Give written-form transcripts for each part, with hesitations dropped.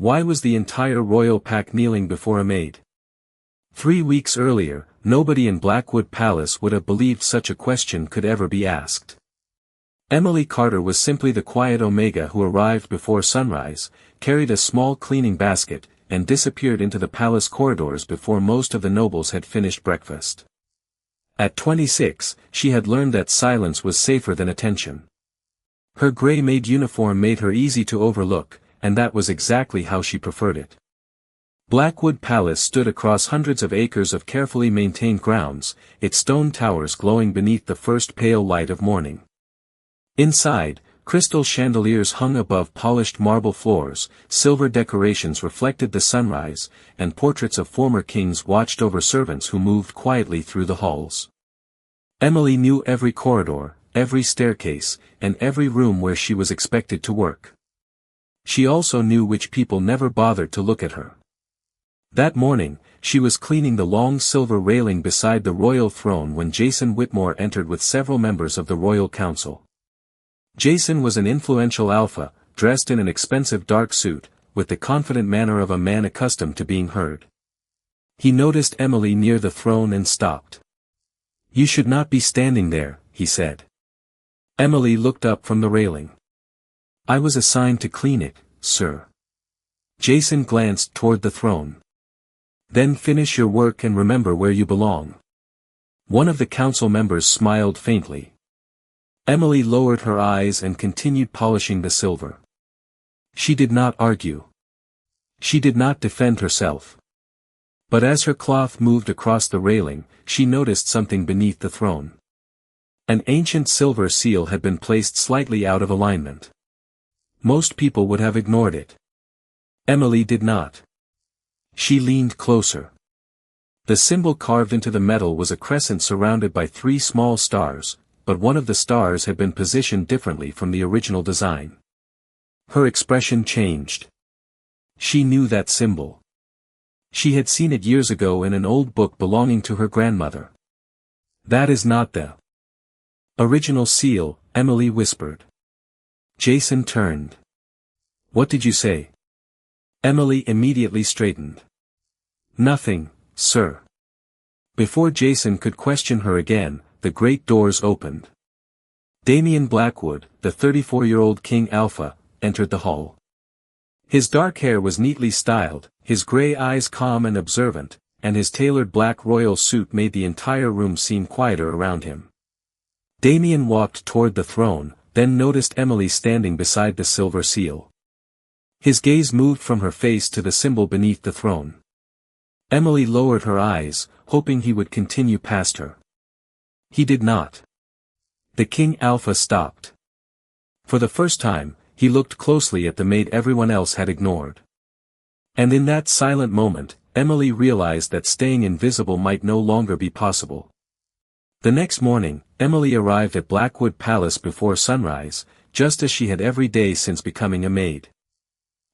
Why was the entire royal pack kneeling before a maid? 3 weeks earlier, nobody in Blackwood Palace would have believed such a question could ever be asked. Emily Carter was simply the quiet Omega who arrived before sunrise, carried a small cleaning basket, and disappeared into the palace corridors before most of the nobles had finished breakfast. At 26, she had learned that silence was safer than attention. Her grey maid uniform made her easy to overlook, and that was exactly how she preferred it. Blackwood Palace stood across hundreds of acres of carefully maintained grounds, its stone towers glowing beneath the first pale light of morning. Inside, crystal chandeliers hung above polished marble floors, silver decorations reflected the sunrise, and portraits of former kings watched over servants who moved quietly through the halls. Emily knew every corridor, every staircase, and every room where she was expected to work. She also knew which people never bothered to look at her. That morning, she was cleaning the long silver railing beside the royal throne when Jason Whitmore entered with several members of the royal council. Jason was an influential alpha, dressed in an expensive dark suit, with the confident manner of a man accustomed to being heard. He noticed Emily near the throne and stopped. "You should not be standing there," he said. Emily looked up from the railing. "I was assigned to clean it, sir." Jason glanced toward the throne. "Then finish your work and remember where you belong." One of the council members smiled faintly. Emily lowered her eyes and continued polishing the silver. She did not argue. She did not defend herself. But as her cloth moved across the railing, she noticed something beneath the throne. An ancient silver seal had been placed slightly out of alignment. Most people would have ignored it. Emily did not. She leaned closer. The symbol carved into the metal was a crescent surrounded by 3 small stars, but one of the stars had been positioned differently from the original design. Her expression changed. She knew that symbol. She had seen it years ago in an old book belonging to her grandmother. "That is not the original seal," Emily whispered. Jason turned. "What did you say?" Emily immediately straightened. "Nothing, sir." Before Jason could question her again, the great doors opened. Damien Blackwood, the 34-year-old King Alpha, entered the hall. His dark hair was neatly styled, his grey eyes calm and observant, and his tailored black royal suit made the entire room seem quieter around him. Damien walked toward the throne, then noticed Emily standing beside the silver seal. His gaze moved from her face to the symbol beneath the throne. Emily lowered her eyes, hoping he would continue past her. He did not. The King Alpha stopped. For the first time, he looked closely at the maid everyone else had ignored. And in that silent moment, Emily realized that staying invisible might no longer be possible. The next morning, Emily arrived at Blackwood Palace before sunrise, just as she had every day since becoming a maid.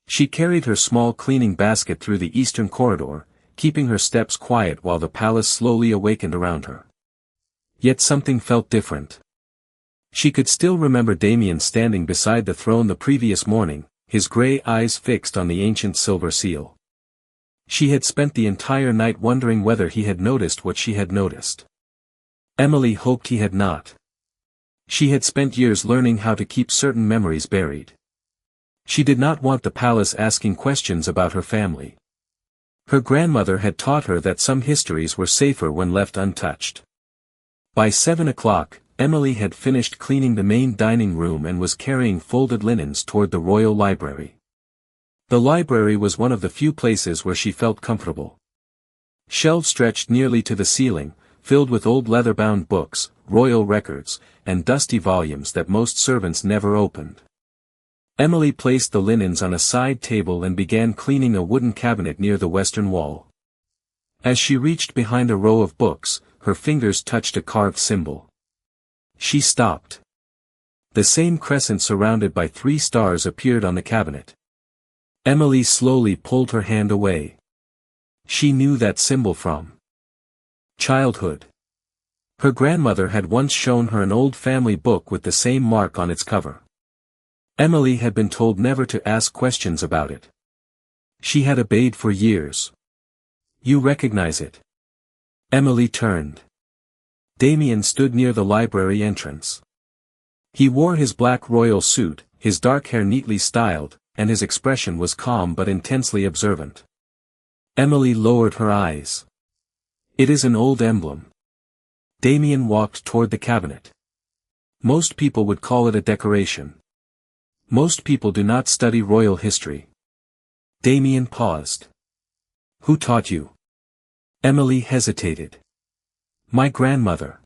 She carried her small cleaning basket through the eastern corridor, keeping her steps quiet while the palace slowly awakened around her. Yet something felt different. She could still remember Damien standing beside the throne the previous morning, his grey eyes fixed on the ancient silver seal. She had spent the entire night wondering whether he had noticed what she had noticed. Emily hoped he had not. She had spent years learning how to keep certain memories buried. She did not want the palace asking questions about her family. Her grandmother had taught her that some histories were safer when left untouched. By 7 o'clock, Emily had finished cleaning the main dining room and was carrying folded linens toward the royal library. The library was one of the few places where she felt comfortable. Shelves stretched nearly to the ceiling, filled with old leather-bound books, royal records, and dusty volumes that most servants never opened. Emily placed the linens on a side table and began cleaning a wooden cabinet near the western wall. As she reached behind a row of books, her fingers touched a carved symbol. She stopped. The same crescent surrounded by 3 stars appeared on the cabinet. Emily slowly pulled her hand away. She knew that symbol from childhood. Her grandmother had once shown her an old family book with the same mark on its cover. Emily had been told never to ask questions about it. She had obeyed for years. You recognize it? Emily turned. Damien stood near the library entrance. He wore his black royal suit, his dark hair neatly styled, and his expression was calm but intensely observant. Emily lowered her eyes. It is an old emblem. Damien walked toward the cabinet. Most people would call it a decoration. Most people do not study royal history. Damien paused. Who taught you? Emily hesitated. My grandmother.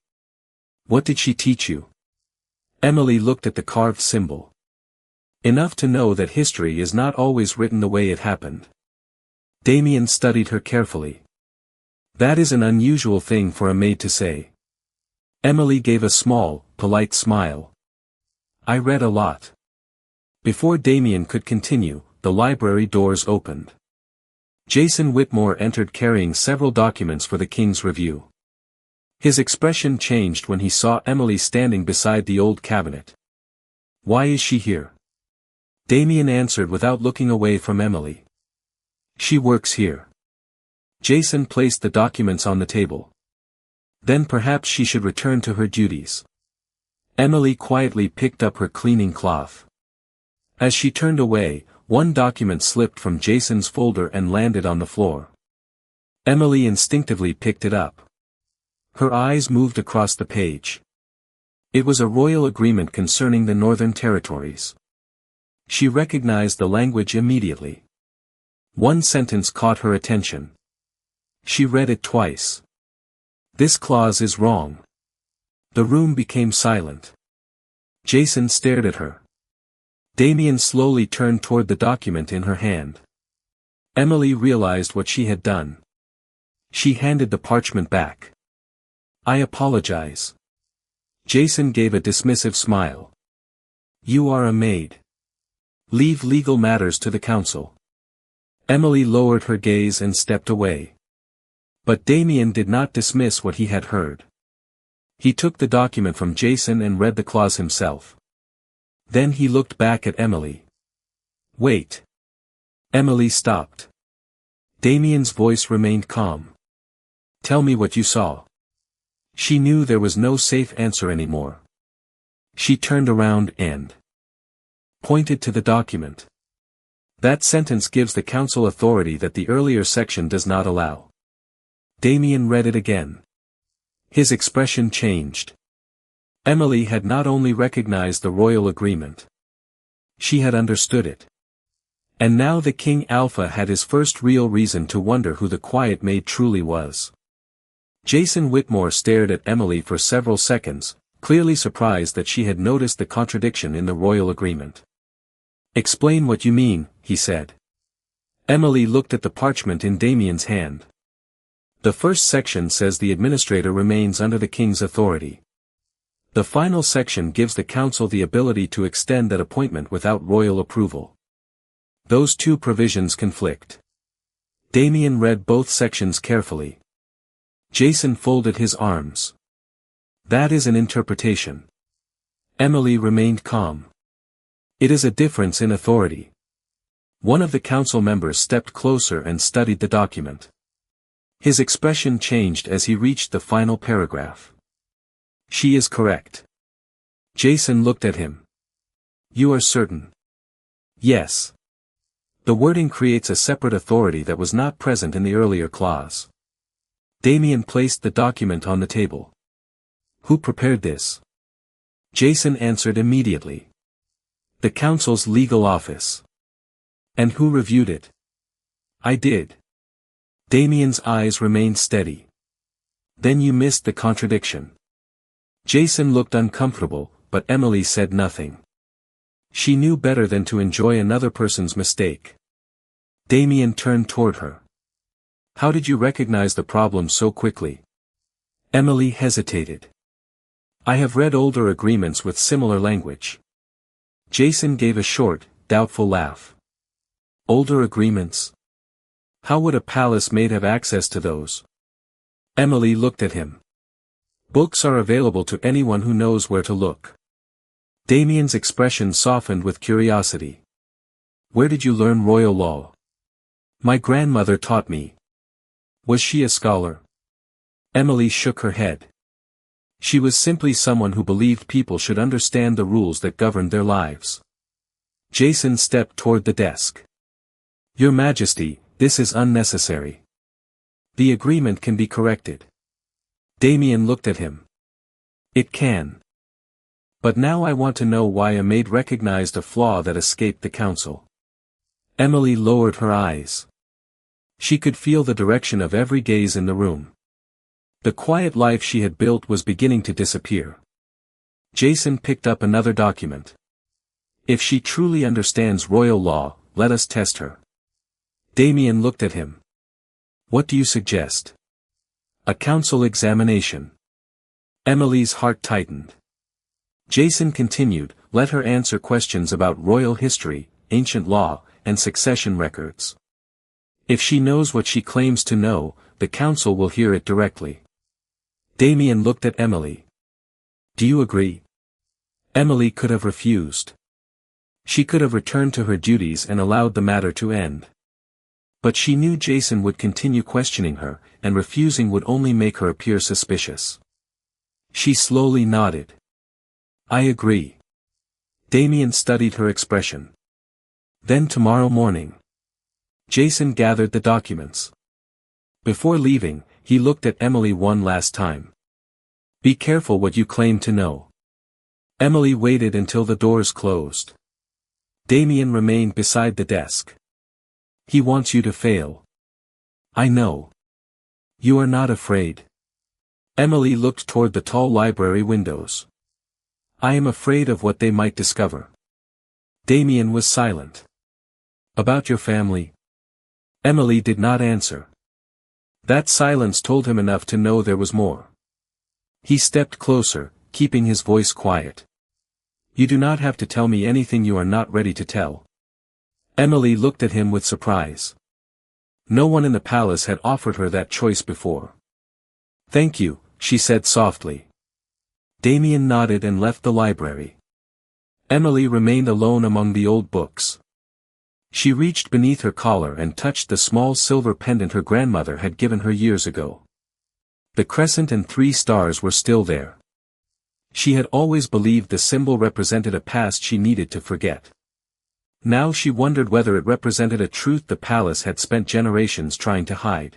What did she teach you? Emily looked at the carved symbol. Enough to know that history is not always written the way it happened. Damien studied her carefully. That is an unusual thing for a maid to say. Emily gave a small, polite smile. I read a lot. Before Damien could continue, the library doors opened. Jason Whitmore entered carrying several documents for the king's review. His expression changed when he saw Emily standing beside the old cabinet. Why is she here? Damien answered without looking away from Emily. She works here. Jason placed the documents on the table. Then perhaps she should return to her duties. Emily quietly picked up her cleaning cloth. As she turned away, one document slipped from Jason's folder and landed on the floor. Emily instinctively picked it up. Her eyes moved across the page. It was a royal agreement concerning the Northern Territories. She recognized the language immediately. One sentence caught her attention. She read it twice. This clause is wrong. The room became silent. Jason stared at her. Damien slowly turned toward the document in her hand. Emily realized what she had done. She handed the parchment back. I apologize. Jason gave a dismissive smile. You are a maid. Leave legal matters to the council. Emily lowered her gaze and stepped away. But Damien did not dismiss what he had heard. He took the document from Jason and read the clause himself. Then he looked back at Emily. Wait. Emily stopped. Damien's voice remained calm. Tell me what you saw. She knew there was no safe answer anymore. She turned around and pointed to the document. That sentence gives the council authority that the earlier section does not allow. Damien read it again. His expression changed. Emily had not only recognized the royal agreement. She had understood it. And now the King Alpha had his first real reason to wonder who the quiet maid truly was. Jason Whitmore stared at Emily for several seconds, clearly surprised that she had noticed the contradiction in the royal agreement. Explain what you mean, he said. Emily looked at the parchment in Damien's hand. The first section says the administrator remains under the king's authority. The final section gives the council the ability to extend that appointment without royal approval. Those two provisions conflict. Damien read both sections carefully. Jason folded his arms. That is an interpretation. Emily remained calm. It is a difference in authority. One of the council members stepped closer and studied the document. His expression changed as he reached the final paragraph. She is correct. Jason looked at him. You are certain? Yes. The wording creates a separate authority that was not present in the earlier clause. Damien placed the document on the table. Who prepared this? Jason answered immediately. The council's legal office. And who reviewed it? I did. Damien's eyes remained steady. Then you missed the contradiction. Jason looked uncomfortable, but Emily said nothing. She knew better than to enjoy another person's mistake. Damien turned toward her. How did you recognize the problem so quickly? Emily hesitated. I have read older agreements with similar language. Jason gave a short, doubtful laugh. Older agreements? How would a palace maid have access to those? Emily looked at him. Books are available to anyone who knows where to look. Damien's expression softened with curiosity. Where did you learn royal law? My grandmother taught me. Was she a scholar? Emily shook her head. She was simply someone who believed people should understand the rules that governed their lives. Jason stepped toward the desk. Your Majesty, this is unnecessary. The agreement can be corrected. Damien looked at him. It can. But now I want to know why a maid recognized a flaw that escaped the council. Emily lowered her eyes. She could feel the direction of every gaze in the room. The quiet life she had built was beginning to disappear. Jason picked up another document. If she truly understands royal law, let us test her. Damien looked at him. What do you suggest? A council examination. Emily's heart tightened. Jason continued, let her answer questions about royal history, ancient law, and succession records. If she knows what she claims to know, the council will hear it directly. Damien looked at Emily. Do you agree? Emily could have refused. She could have returned to her duties and allowed the matter to end. But she knew Jason would continue questioning her, and refusing would only make her appear suspicious. She slowly nodded. I agree. Damien studied her expression. Then tomorrow morning. Jason gathered the documents. Before leaving, he looked at Emily one last time. Be careful what you claim to know. Emily waited until the doors closed. Damien remained beside the desk. He wants you to fail. I know. You are not afraid. Emily looked toward the tall library windows. I am afraid of what they might discover. Damien was silent. About your family? Emily did not answer. That silence told him enough to know there was more. He stepped closer, keeping his voice quiet. You do not have to tell me anything you are not ready to tell. Emily looked at him with surprise. No one in the palace had offered her that choice before. Thank you, she said softly. Damien nodded and left the library. Emily remained alone among the old books. She reached beneath her collar and touched the small silver pendant her grandmother had given her years ago. The crescent and 3 stars were still there. She had always believed the symbol represented a past she needed to forget. Now she wondered whether it represented a truth the palace had spent generations trying to hide.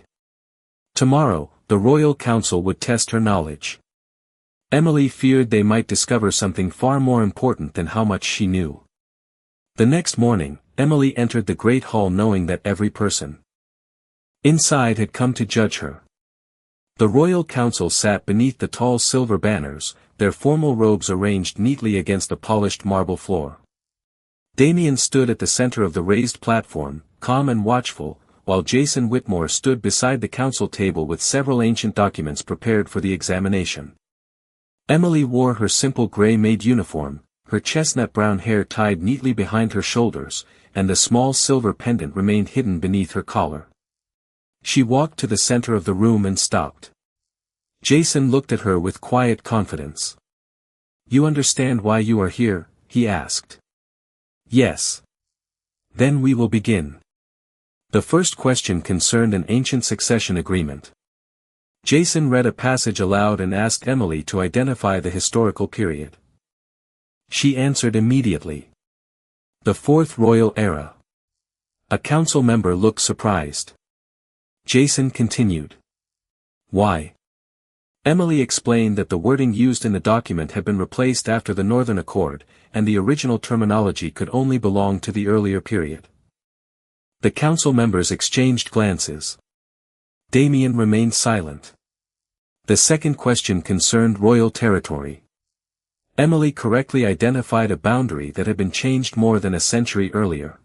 Tomorrow, the royal council would test her knowledge. Emily feared they might discover something far more important than how much she knew. The next morning, Emily entered the great hall knowing that every person inside had come to judge her. The royal council sat beneath the tall silver banners, their formal robes arranged neatly against the polished marble floor. Damien stood at the center of the raised platform, calm and watchful, while Jason Whitmore stood beside the council table with several ancient documents prepared for the examination. Emily wore her simple gray maid uniform, her chestnut brown hair tied neatly behind her shoulders, and the small silver pendant remained hidden beneath her collar. She walked to the center of the room and stopped. Jason looked at her with quiet confidence. You understand why you are here? He asked. Yes. Then we will begin. The first question concerned an ancient succession agreement. Jason read a passage aloud and asked Emily to identify the historical period. She answered immediately. The Fourth Royal Era. A council member looked surprised. Jason continued. Why? Emily explained that the wording used in the document had been replaced after the Northern Accord, and the original terminology could only belong to the earlier period. The council members exchanged glances. Damien remained silent. The second question concerned royal territory. Emily correctly identified a boundary that had been changed more than a century earlier.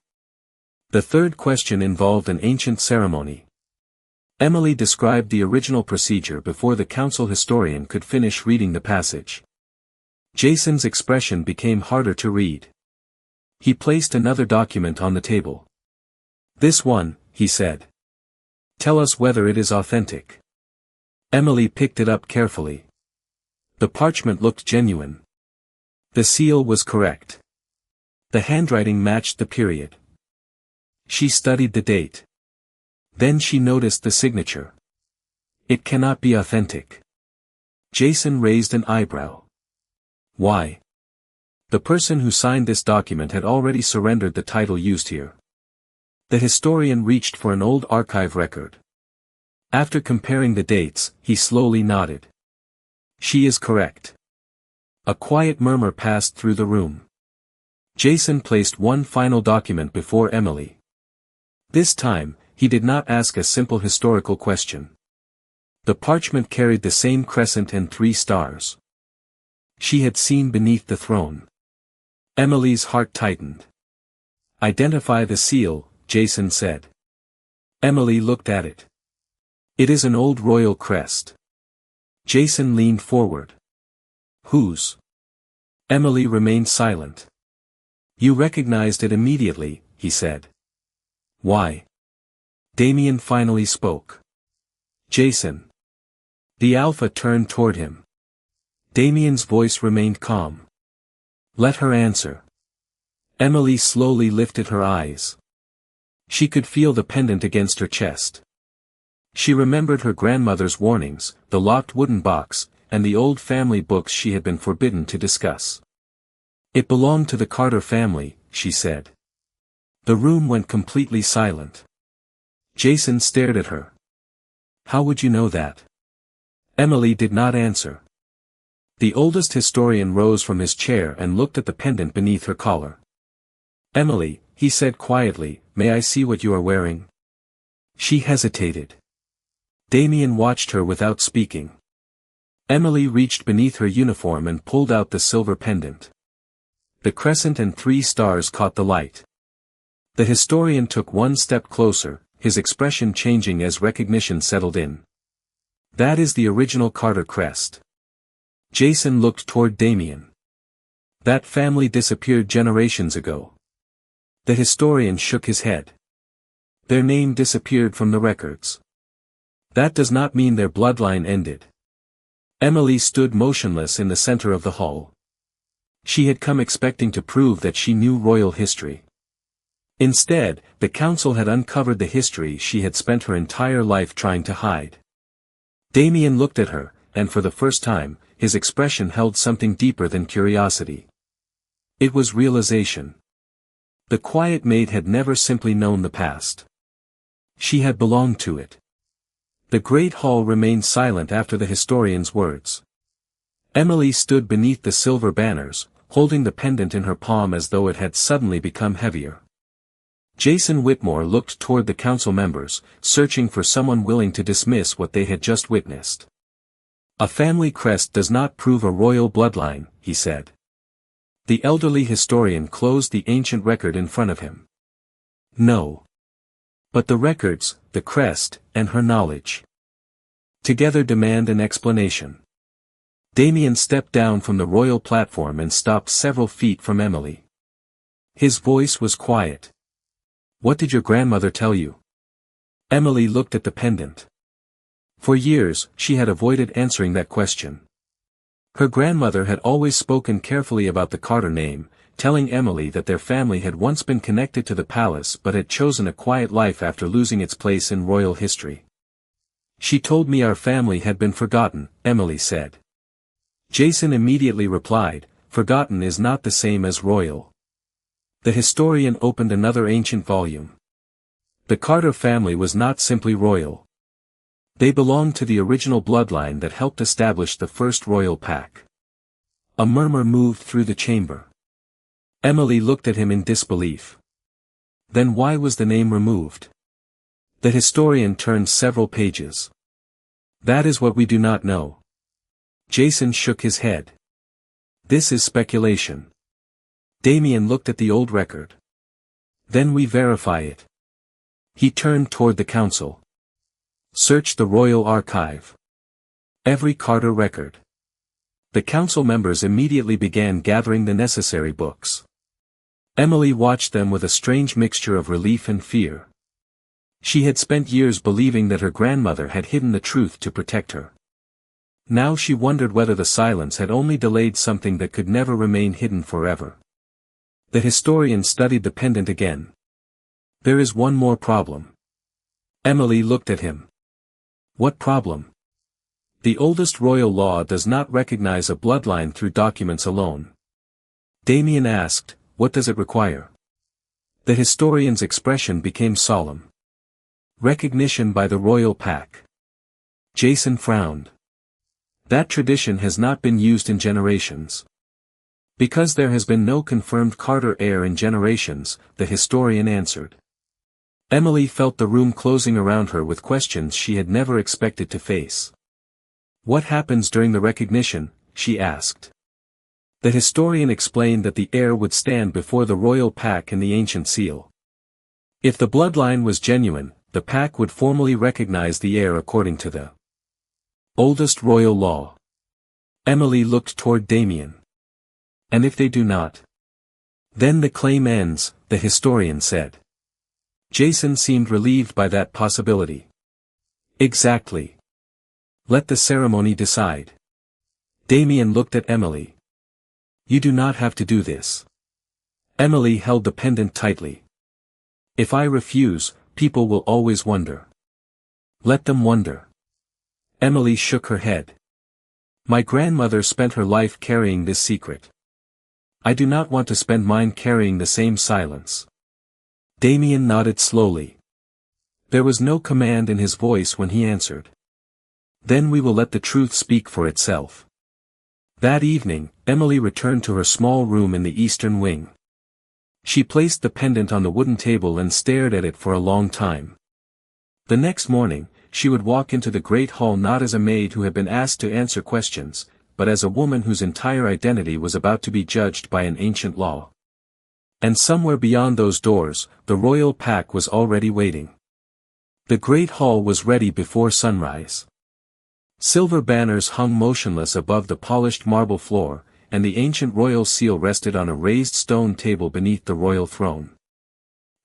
The third question involved an ancient ceremony. Emily described the original procedure before the council historian could finish reading the passage. Jason's expression became harder to read. He placed another document on the table. This one, he said. Tell us whether it is authentic. Emily picked it up carefully. The parchment looked genuine. The seal was correct. The handwriting matched the period. She studied the date. Then she noticed the signature. It cannot be authentic. Jason raised an eyebrow. Why? The person who signed this document had already surrendered the title used here. The historian reached for an old archive record. After comparing the dates, he slowly nodded. She is correct. A quiet murmur passed through the room. Jason placed one final document before Emily. This time, he did not ask a simple historical question. The parchment carried the same crescent and 3 stars. She had seen beneath the throne. Emily's heart tightened. Identify the seal, Jason said. Emily looked at it. It is an old royal crest. Jason leaned forward. Whose? Emily remained silent. You recognized it immediately, he said. Why? Damien finally spoke. Jason. The Alpha turned toward him. Damien's voice remained calm. Let her answer. Emily slowly lifted her eyes. She could feel the pendant against her chest. She remembered her grandmother's warnings, the locked wooden box, and the old family books she had been forbidden to discuss. It belonged to the Carter family, she said. The room went completely silent. Jason stared at her. How would you know that? Emily did not answer. The oldest historian rose from his chair and looked at the pendant beneath her collar. Emily, he said quietly, may I see what you are wearing? She hesitated. Damien watched her without speaking. Emily reached beneath her uniform and pulled out the silver pendant. The crescent and 3 stars caught the light. The historian took one step closer, his expression changing as recognition settled in. That is the original Carter crest. Jason looked toward Damien. That family disappeared generations ago. The historian shook his head. Their name disappeared from the records. That does not mean their bloodline ended. Emily stood motionless in the center of the hall. She had come expecting to prove that she knew royal history. Instead, the council had uncovered the history she had spent her entire life trying to hide. Damien looked at her, and for the first time, his expression held something deeper than curiosity. It was realization. The quiet maid had never simply known the past. She had belonged to it. The great hall remained silent after the historian's words. Emily stood beneath the silver banners, holding the pendant in her palm as though it had suddenly become heavier. Jason Whitmore looked toward the council members, searching for someone willing to dismiss what they had just witnessed. A family crest does not prove a royal bloodline, he said. The elderly historian closed the ancient record in front of him. No. But the records, the crest, and her knowledge together demand an explanation. Damien stepped down from the royal platform and stopped several feet from Emily. His voice was quiet. What did your grandmother tell you? Emily looked at the pendant. For years, she had avoided answering that question. Her grandmother had always spoken carefully about the Carter name, telling Emily that their family had once been connected to the palace but had chosen a quiet life after losing its place in royal history. She told me our family had been forgotten, Emily said. Jason immediately replied, forgotten is not the same as royal. The historian opened another ancient volume. The Carter family was not simply royal. They belonged to the original bloodline that helped establish the first royal pack. A murmur moved through the chamber. Emily looked at him in disbelief. Then why was the name removed? The historian turned several pages. That is what we do not know. Jason shook his head. This is speculation. Damien looked at the old record. Then we verify it. He turned toward the council. Search the royal archive. Every Carter record. The council members immediately began gathering the necessary books. Emily watched them with a strange mixture of relief and fear. She had spent years believing that her grandmother had hidden the truth to protect her. Now she wondered whether the silence had only delayed something that could never remain hidden forever. The historian studied the pendant again. There is one more problem. Emily looked at him. What problem? The oldest royal law does not recognize a bloodline through documents alone. Damien asked, what does it require? The historian's expression became solemn. Recognition by the royal pack. Jason frowned. That tradition has not been used in generations. Because there has been no confirmed Carter heir in generations, the historian answered. Emily felt the room closing around her with questions she had never expected to face. What happens during the recognition? She asked. The historian explained that the heir would stand before the royal pack and the ancient seal. If the bloodline was genuine, the pack would formally recognize the heir according to the oldest royal law. Emily looked toward Damien. And if they do not? Then the claim ends, the historian said. Jason seemed relieved by that possibility. Exactly. Let the ceremony decide. Damien looked at Emily. You do not have to do this. Emily held the pendant tightly. If I refuse, people will always wonder. Let them wonder. Emily shook her head. My grandmother spent her life carrying this secret. I do not want to spend mine carrying the same silence. Damien nodded slowly. There was no command in his voice when he answered. Then we will let the truth speak for itself. That evening, Emily returned to her small room in the eastern wing. She placed the pendant on the wooden table and stared at it for a long time. The next morning, she would walk into the great hall not as a maid who had been asked to answer questions, but as a woman whose entire identity was about to be judged by an ancient law. And somewhere beyond those doors, the royal pack was already waiting. The great hall was ready before sunrise. Silver banners hung motionless above the polished marble floor, and the ancient royal seal rested on a raised stone table beneath the royal throne.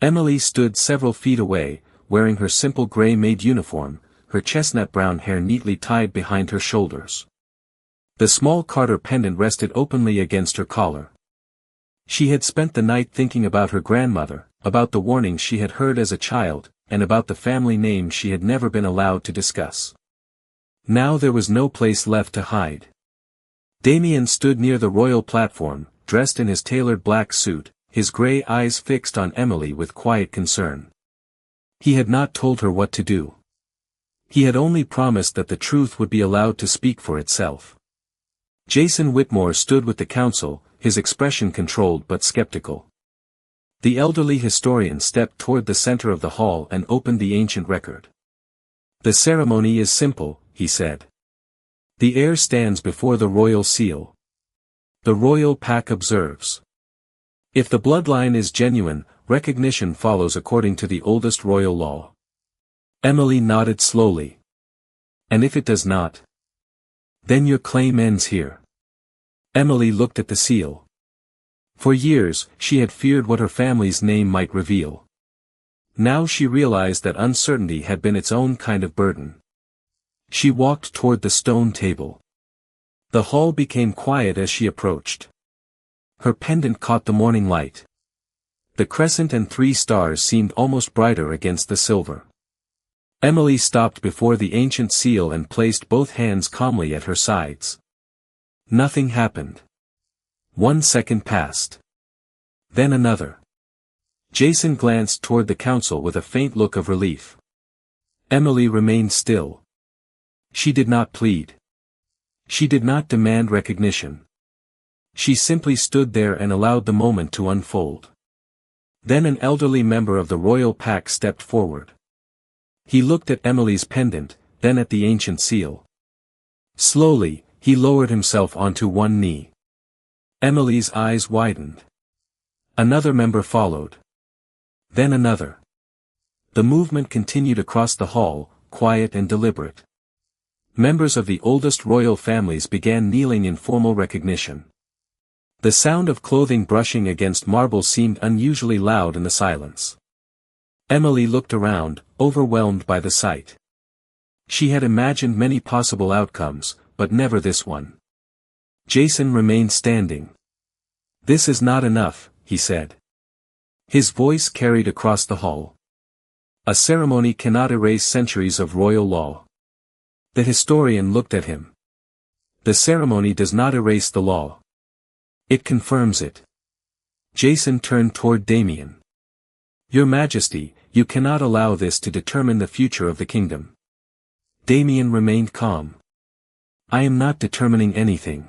Emily stood several feet away, wearing her simple gray maid uniform, her chestnut brown hair neatly tied behind her shoulders. The small Carter pendant rested openly against her collar. She had spent the night thinking about her grandmother, about the warnings she had heard as a child, and about the family name she had never been allowed to discuss. Now there was no place left to hide. Damien stood near the royal platform, dressed in his tailored black suit, his gray eyes fixed on Emily with quiet concern. He had not told her what to do. He had only promised that the truth would be allowed to speak for itself. Jason Whitmore stood with the council, his expression controlled but skeptical. The elderly historian stepped toward the center of the hall and opened the ancient record. The ceremony is simple, he said. The heir stands before the royal seal. The royal pack observes. If the bloodline is genuine, recognition follows according to the oldest royal law. Emily nodded slowly. And if it does not? Then your claim ends here. Emily looked at the seal. For years, she had feared what her family's name might reveal. Now she realized that uncertainty had been its own kind of burden. She walked toward the stone table. The hall became quiet as she approached. Her pendant caught the morning light. The crescent and 3 stars seemed almost brighter against the silver. Emily stopped before the ancient seal and placed both hands calmly at her sides. Nothing happened. 1 second passed. Then another. Jason glanced toward the council with a faint look of relief. Emily remained still. She did not plead. She did not demand recognition. She simply stood there and allowed the moment to unfold. Then an elderly member of the royal pack stepped forward. He looked at Emily's pendant, then at the ancient seal. Slowly, he lowered himself onto one knee. Emily's eyes widened. Another member followed. Then another. The movement continued across the hall, quiet and deliberate. Members of the oldest royal families began kneeling in formal recognition. The sound of clothing brushing against marble seemed unusually loud in the silence. Emily looked around, overwhelmed by the sight. She had imagined many possible outcomes, but never this one. Jason remained standing. This is not enough, he said. His voice carried across the hall. A ceremony cannot erase centuries of royal law. The historian looked at him. The ceremony does not erase the law. It confirms it. Jason turned toward Damien. Your Majesty, you cannot allow this to determine the future of the kingdom. Damien remained calm. I am not determining anything.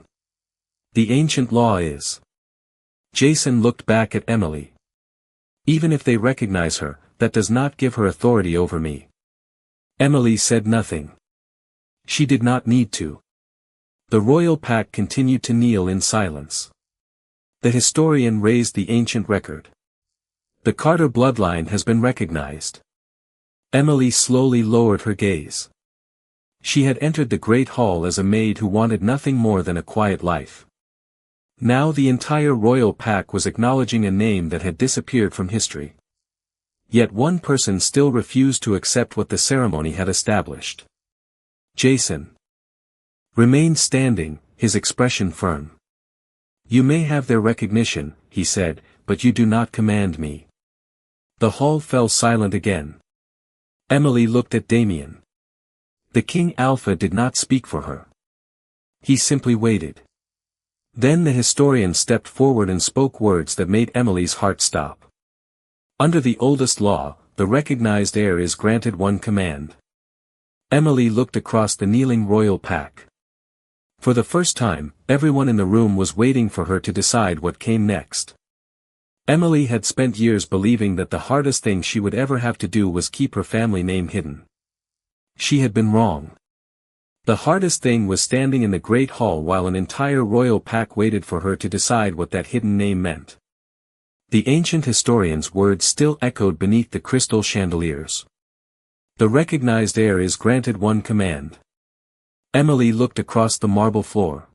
The ancient law is. Jason looked back at Emily. Even if they recognize her, that does not give her authority over me. Emily said nothing. She did not need to. The royal pack continued to kneel in silence. The historian raised the ancient record. The Carter bloodline has been recognized. Emily slowly lowered her gaze. She had entered the great hall as a maid who wanted nothing more than a quiet life. Now the entire royal pack was acknowledging a name that had disappeared from history. Yet one person still refused to accept what the ceremony had established. Jason remained standing, his expression firm. You may have their recognition, he said, but you do not command me. The hall fell silent again. Emily looked at Damien. The King Alpha did not speak for her. He simply waited. Then the historian stepped forward and spoke words that made Emily's heart stop. Under the oldest law, the recognized heir is granted one command. Emily looked across the kneeling royal pack. For the first time, everyone in the room was waiting for her to decide what came next. Emily had spent years believing that the hardest thing she would ever have to do was keep her family name hidden. She had been wrong. The hardest thing was standing in the great hall while an entire royal pack waited for her to decide what that hidden name meant. The ancient historian's words still echoed beneath the crystal chandeliers. The recognized heir is granted one command. Emily looked across the marble floor.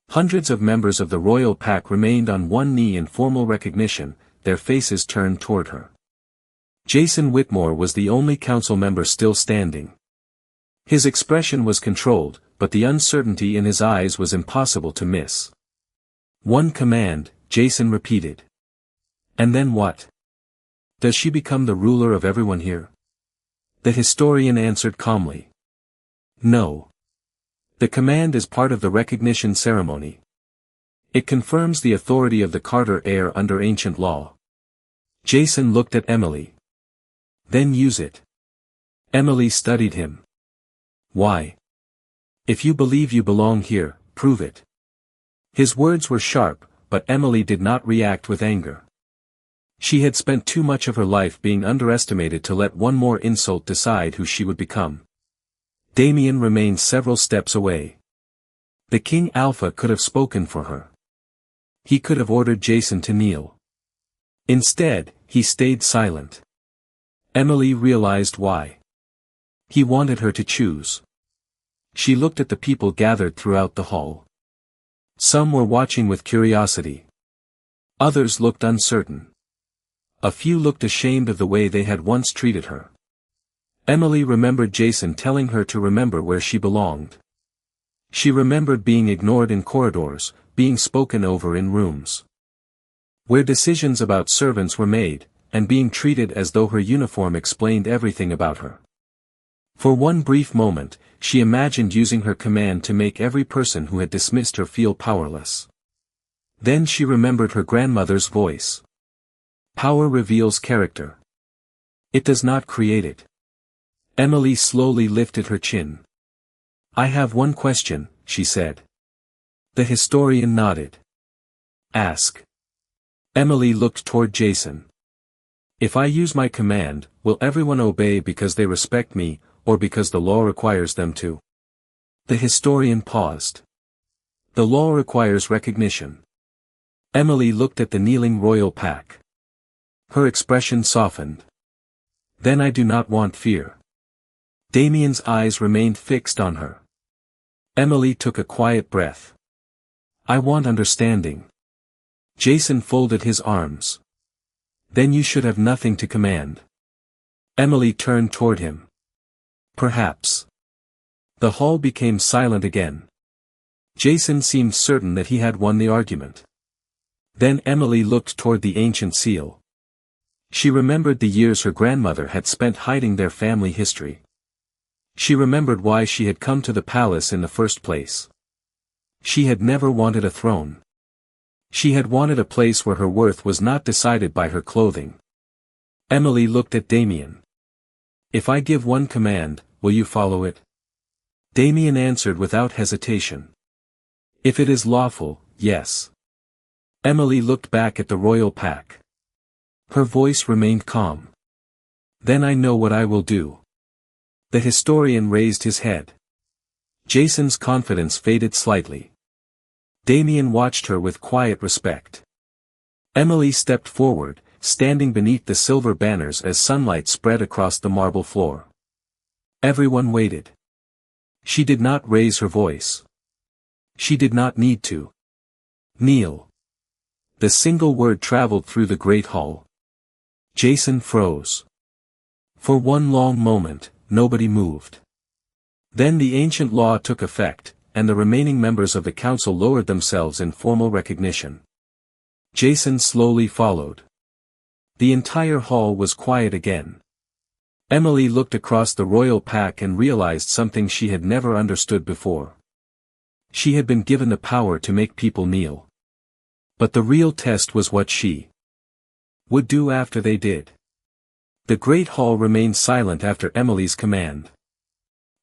Hundreds of members of the royal pack remained on one knee in formal recognition, their faces turned toward her. Jason Whitmore was the only council member still standing. His expression was controlled, but the uncertainty in his eyes was impossible to miss. One command, Jason repeated. And then what? Does she become the ruler of everyone here? The historian answered calmly. No. The command is part of the recognition ceremony. It confirms the authority of the Carter heir under ancient law. Jason looked at Emily. Then use it. Emily studied him. Why? If you believe you belong here, prove it. His words were sharp, but Emily did not react with anger. She had spent too much of her life being underestimated to let one more insult decide who she would become. Damien remained several steps away. The King Alpha could have spoken for her. He could have ordered Jason to kneel. Instead, he stayed silent. Emily realized why. He wanted her to choose. She looked at the people gathered throughout the hall. Some were watching with curiosity. Others looked uncertain. A few looked ashamed of the way they had once treated her. Emily remembered Jason telling her to remember where she belonged. She remembered being ignored in corridors, being spoken over in rooms where decisions about servants were made, and being treated as though her uniform explained everything about her. For one brief moment, she imagined using her command to make every person who had dismissed her feel powerless. Then she remembered her grandmother's voice. Power reveals character. It does not create it. Emily slowly lifted her chin. I have one question, she said. The historian nodded. Ask. Emily looked toward Jason. If I use my command, will everyone obey because they respect me, or because the law requires them to? The historian paused. The law requires recognition. Emily looked at the kneeling royal pack. Her expression softened. Then I do not want fear. Damien's eyes remained fixed on her. Emily took a quiet breath. I want understanding. Jason folded his arms. Then you should have nothing to command. Emily turned toward him. Perhaps. The hall became silent again. Jason seemed certain that he had won the argument. Then Emily looked toward the ancient seal. She remembered the years her grandmother had spent hiding their family history. She remembered why she had come to the palace in the first place. She had never wanted a throne. She had wanted a place where her worth was not decided by her clothing. Emily looked at Damien. "If I give one command, will you follow it?" Damien answered without hesitation. "If it is lawful, yes." Emily looked back at the royal pack. Her voice remained calm. "Then I know what I will do." The historian raised his head. Jason's confidence faded slightly. Damien watched her with quiet respect. Emily stepped forward, standing beneath the silver banners as sunlight spread across the marble floor. Everyone waited. She did not raise her voice. She did not need to. "Kneel." The single word traveled through the great hall. Jason froze. For one long moment, nobody moved. Then the ancient law took effect, and the remaining members of the council lowered themselves in formal recognition. Jason slowly followed. The entire hall was quiet again. Emily looked across the royal pack and realized something she had never understood before. She had been given the power to make people kneel. But the real test was what she would do after they did. The great hall remained silent after Emily's command.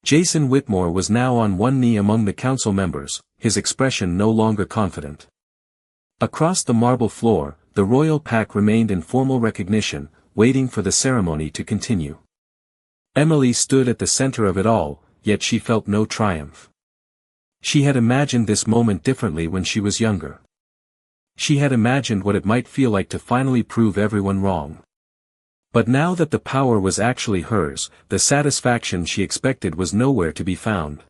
Jason Whitmore was now on one knee among the council members, his expression no longer confident. Across the marble floor, the royal pack remained in formal recognition, waiting for the ceremony to continue. Emily stood at the center of it all, yet she felt no triumph. She had imagined this moment differently when she was younger. She had imagined what it might feel like to finally prove everyone wrong. But now that the power was actually hers, the satisfaction she expected was nowhere to be found.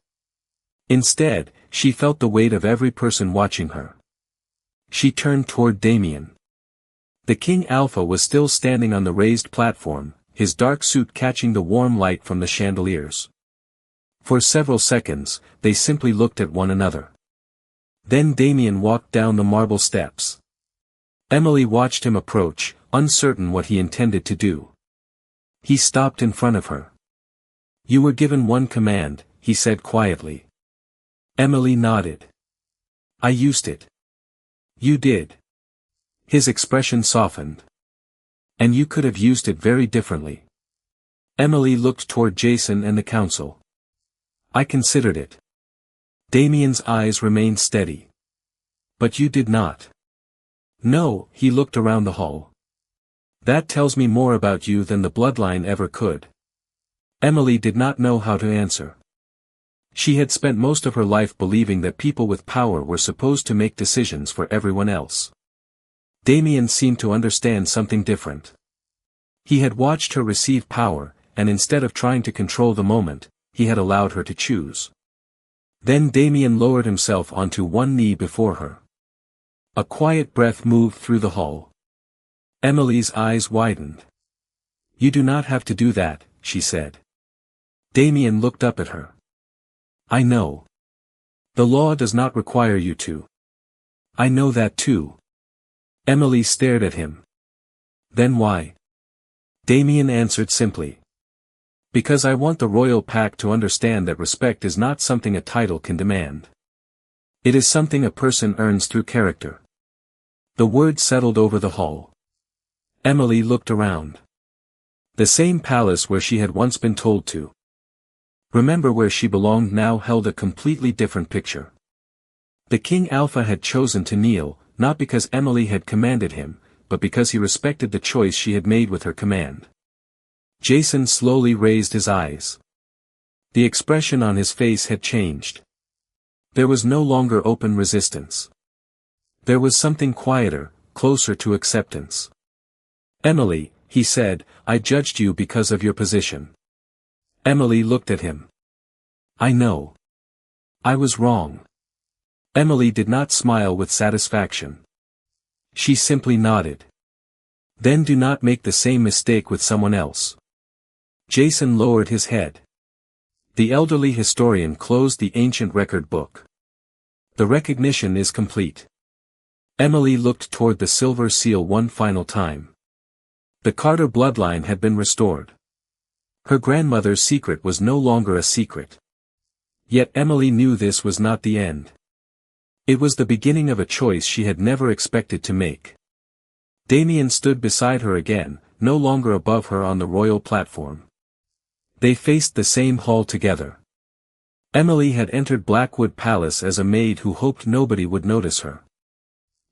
Instead, she felt the weight of every person watching her. She turned toward Damien. The King Alpha was still standing on the raised platform, his dark suit catching the warm light from the chandeliers. For several seconds, they simply looked at one another. Then Damien walked down the marble steps. Emily watched him approach, uncertain what he intended to do. He stopped in front of her. "You were given one command," he said quietly. Emily nodded. "I used it." "You did." His expression softened. "And you could have used it very differently." Emily looked toward Jason and the council. "I considered it." Damien's eyes remained steady. "But you did not." "No," he looked around the hall. "That tells me more about you than the bloodline ever could." Emily did not know how to answer. She had spent most of her life believing that people with power were supposed to make decisions for everyone else. Damien seemed to understand something different. He had watched her receive power, and instead of trying to control the moment, he had allowed her to choose. Then Damien lowered himself onto one knee before her. A quiet breath moved through the hall. Emily's eyes widened. "You do not have to do that," she said. Damien looked up at her. "I know. The law does not require you to." "I know that too." Emily stared at him. "Then why?" Damien answered simply. "Because I want the royal pack to understand that respect is not something a title can demand. It is something a person earns through character." The words settled over the hall. Emily looked around. The same palace where she had once been told to remember where she belonged now held a completely different picture. The King Alpha had chosen to kneel, not because Emily had commanded him, but because he respected the choice she had made with her command. Jason slowly raised his eyes. The expression on his face had changed. There was no longer open resistance. There was something quieter, closer to acceptance. "Emily," he said, "I judged you because of your position." Emily looked at him. "I know. I was wrong." Emily did not smile with satisfaction. She simply nodded. "Then do not make the same mistake with someone else." Jason lowered his head. The elderly historian closed the ancient record book. "The recognition is complete." Emily looked toward the silver seal one final time. The Carter bloodline had been restored. Her grandmother's secret was no longer a secret. Yet Emily knew this was not the end. It was the beginning of a choice she had never expected to make. Damien stood beside her again, no longer above her on the royal platform. They faced the same hall together. Emily had entered Blackwood Palace as a maid who hoped nobody would notice her.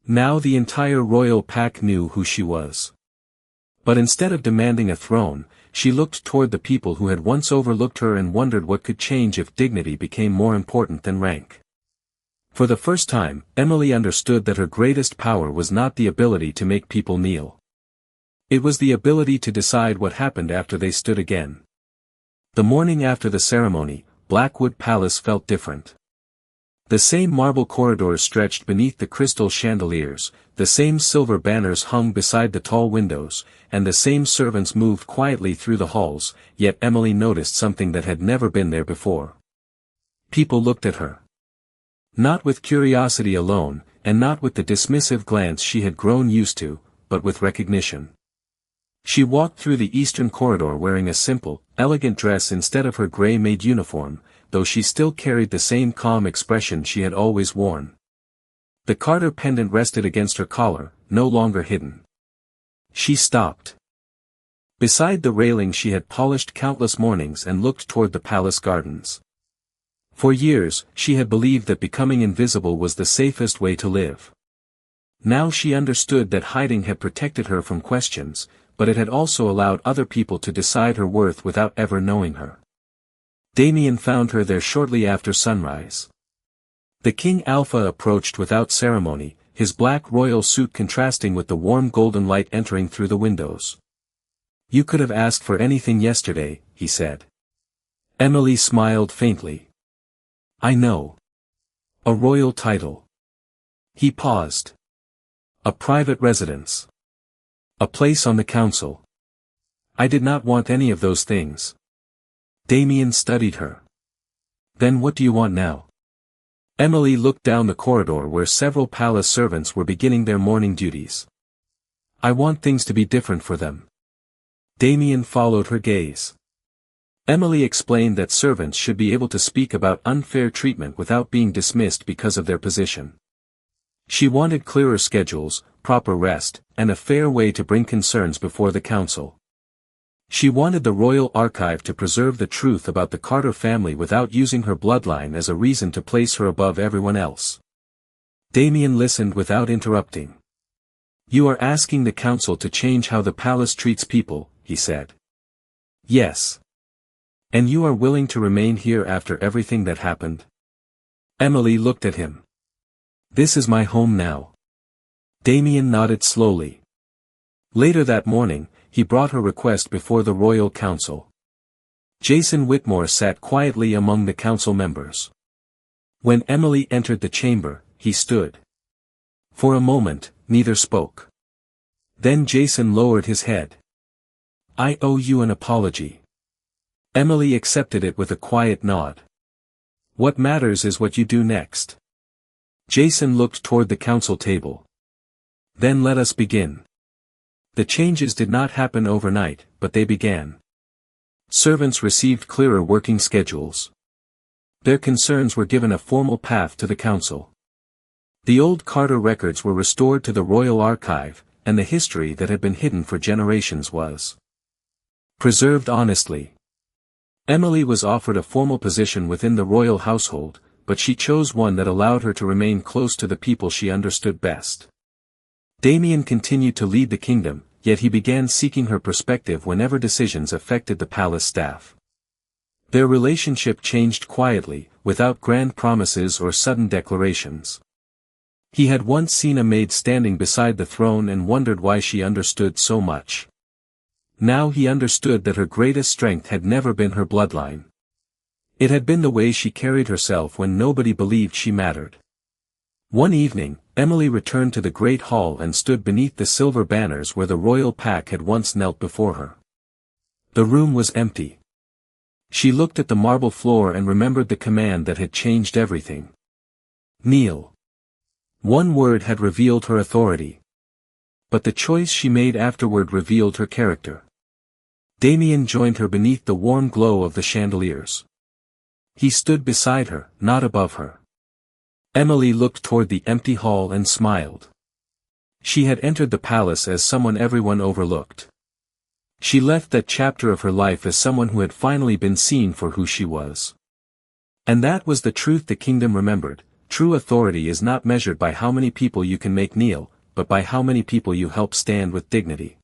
Now the entire royal pack knew who she was. But instead of demanding a throne, she looked toward the people who had once overlooked her and wondered what could change if dignity became more important than rank. For the first time, Emily understood that her greatest power was not the ability to make people kneel. It was the ability to decide what happened after they stood again. The morning after the ceremony, Blackwood Palace felt different. The same marble corridors stretched beneath the crystal chandeliers, the same silver banners hung beside the tall windows, and the same servants moved quietly through the halls, yet Emily noticed something that had never been there before. People looked at her. Not with curiosity alone, and not with the dismissive glance she had grown used to, but with recognition. She walked through the eastern corridor wearing a simple, elegant dress instead of her gray maid uniform, though she still carried the same calm expression she had always worn. The Carter pendant rested against her collar, no longer hidden. She stopped. Beside the railing she had polished countless mornings and looked toward the palace gardens. For years, she had believed that becoming invisible was the safest way to live. Now she understood that hiding had protected her from questions, but it had also allowed other people to decide her worth without ever knowing her. Damien found her there shortly after sunrise. The King Alpha approached without ceremony, his black royal suit contrasting with the warm golden light entering through the windows. "You could have asked for anything yesterday," he said. Emily smiled faintly. "I know. A royal title." He paused. "A private residence. A place on the council. I did not want any of those things." Damien studied her. "Then what do you want now?" Emily looked down the corridor where several palace servants were beginning their morning duties. "I want things to be different for them." Damien followed her gaze. Emily explained that servants should be able to speak about unfair treatment without being dismissed because of their position. She wanted clearer schedules, proper rest, and a fair way to bring concerns before the council. She wanted the royal archive to preserve the truth about the Carter family without using her bloodline as a reason to place her above everyone else. Damien listened without interrupting. "You are asking the council to change how the palace treats people," he said. "Yes. And you are willing to remain here after everything that happened?" Emily looked at him. "This is my home now." Damien nodded slowly. Later that morning, he brought her request before the royal council. Jason Whitmore sat quietly among the council members. When Emily entered the chamber, he stood. For a moment, neither spoke. Then Jason lowered his head. "I owe you an apology." Emily accepted it with a quiet nod. "What matters is what you do next." Jason looked toward the council table. "Then let us begin." The changes did not happen overnight, but they began. Servants received clearer working schedules. Their concerns were given a formal path to the council. The old Carter records were restored to the royal archive, and the history that had been hidden for generations was preserved honestly. Emily was offered a formal position within the royal household, but she chose one that allowed her to remain close to the people she understood best. Damien continued to lead the kingdom, yet he began seeking her perspective whenever decisions affected the palace staff. Their relationship changed quietly, without grand promises or sudden declarations. He had once seen a maid standing beside the throne and wondered why she understood so much. Now he understood that her greatest strength had never been her bloodline. It had been the way she carried herself when nobody believed she mattered. One evening, Emily returned to the great hall and stood beneath the silver banners where the royal pack had once knelt before her. The room was empty. She looked at the marble floor and remembered the command that had changed everything. "Kneel." One word had revealed her authority. But the choice she made afterward revealed her character. Damien joined her beneath the warm glow of the chandeliers. He stood beside her, not above her. Emily looked toward the empty hall and smiled. She had entered the palace as someone everyone overlooked. She left that chapter of her life as someone who had finally been seen for who she was. And that was the truth the kingdom remembered. True authority is not measured by how many people you can make kneel, but by how many people you help stand with dignity.